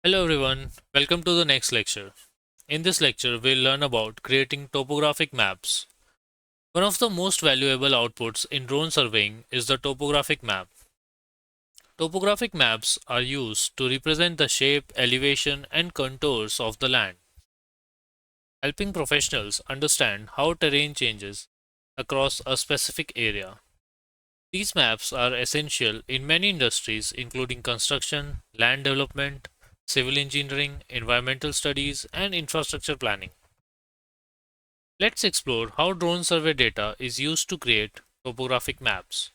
Hello everyone, welcome to the next lecture. In this lecture, we'll learn about creating topographic maps. One of the most valuable outputs in drone surveying is the topographic map. Topographic maps are used to represent the shape, elevation, and contours of the land, helping professionals understand how terrain changes across a specific area. These maps are essential in many industries, including construction, land development, civil engineering, environmental studies, and infrastructure planning. Let's explore how drone survey data is used to create topographic maps.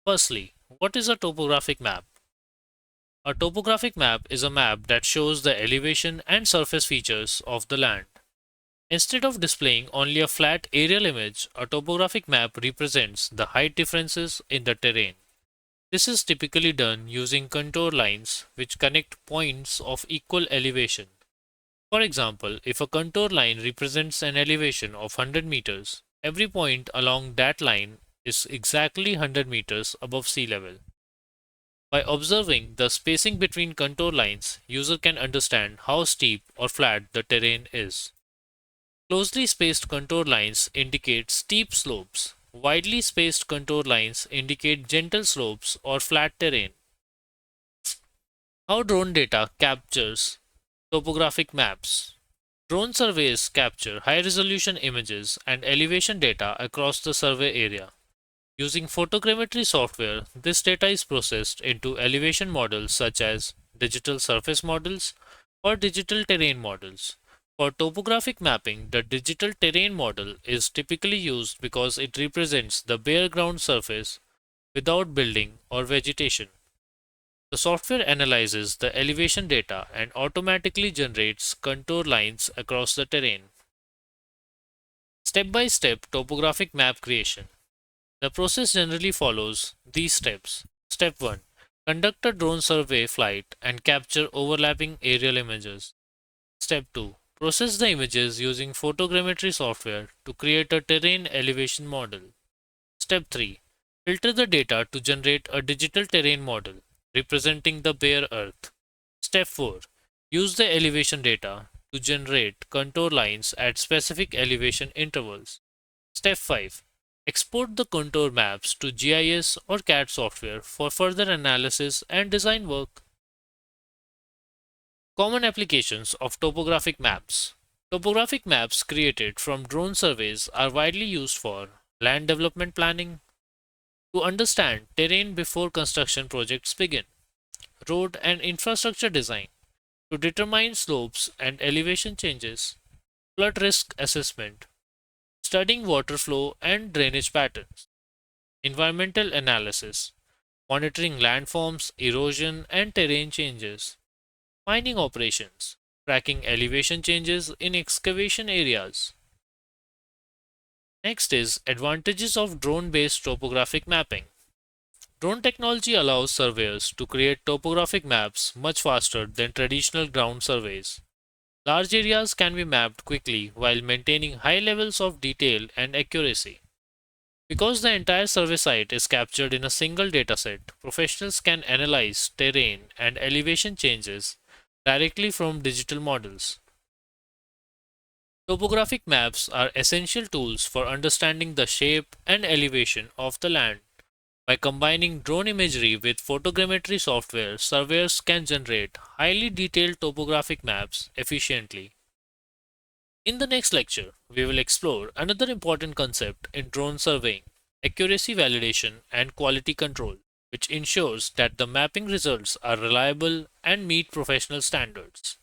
Firstly, what is a topographic map? A topographic map is a map that shows the elevation and surface features of the land. Instead of displaying only a flat aerial image, a topographic map represents the height differences in the terrain. This is typically done using contour lines which connect points of equal elevation. For example, if a contour line represents an elevation of 100 meters, every point along that line is exactly 100 meters above sea level. By observing the spacing between contour lines, user can understand how steep or flat the terrain is. Closely spaced contour lines indicate steep slopes. Widely spaced contour lines indicate gentle slopes or flat terrain. How drone data captures topographic maps. Drone surveys capture high resolution images and elevation data across the survey area. Using photogrammetry software, this data is processed into elevation models such as digital surface models or digital terrain models. For topographic mapping, the digital terrain model is typically used because it represents the bare ground surface without building or vegetation. The software analyzes the elevation data and automatically generates contour lines across the terrain. Step by step topographic map creation. The process generally follows these steps. Step 1. Conduct a drone survey flight and capture overlapping aerial images. Step 2. Process the images using photogrammetry software to create a terrain elevation model. Step 3. Filter the data to generate a digital terrain model representing the bare earth. Step 4. Use the elevation data to generate contour lines at specific elevation intervals. Step 5. Export the contour maps to GIS or CAD software for further analysis and design work. Common applications of topographic maps. Topographic maps created from drone surveys are widely used for land development planning, to understand terrain before construction projects begin, road and infrastructure design, to determine slopes and elevation changes, flood risk assessment, studying water flow and drainage patterns, environmental analysis, monitoring landforms, erosion and terrain changes, mining operations, tracking elevation changes in excavation areas. Next is advantages of drone-based topographic mapping. Drone technology allows surveyors to create topographic maps much faster than traditional ground surveys. Large areas can be mapped quickly while maintaining high levels of detail and accuracy. Because the entire survey site is captured in a single dataset, professionals can analyze terrain and elevation changes directly from digital models. Topographic maps are essential tools for understanding the shape and elevation of the land. By combining drone imagery with photogrammetry software, surveyors can generate highly detailed topographic maps efficiently. In the next lecture, we will explore another important concept in drone surveying: accuracy validation and quality control, which ensures that the mapping results are reliable and meet professional standards.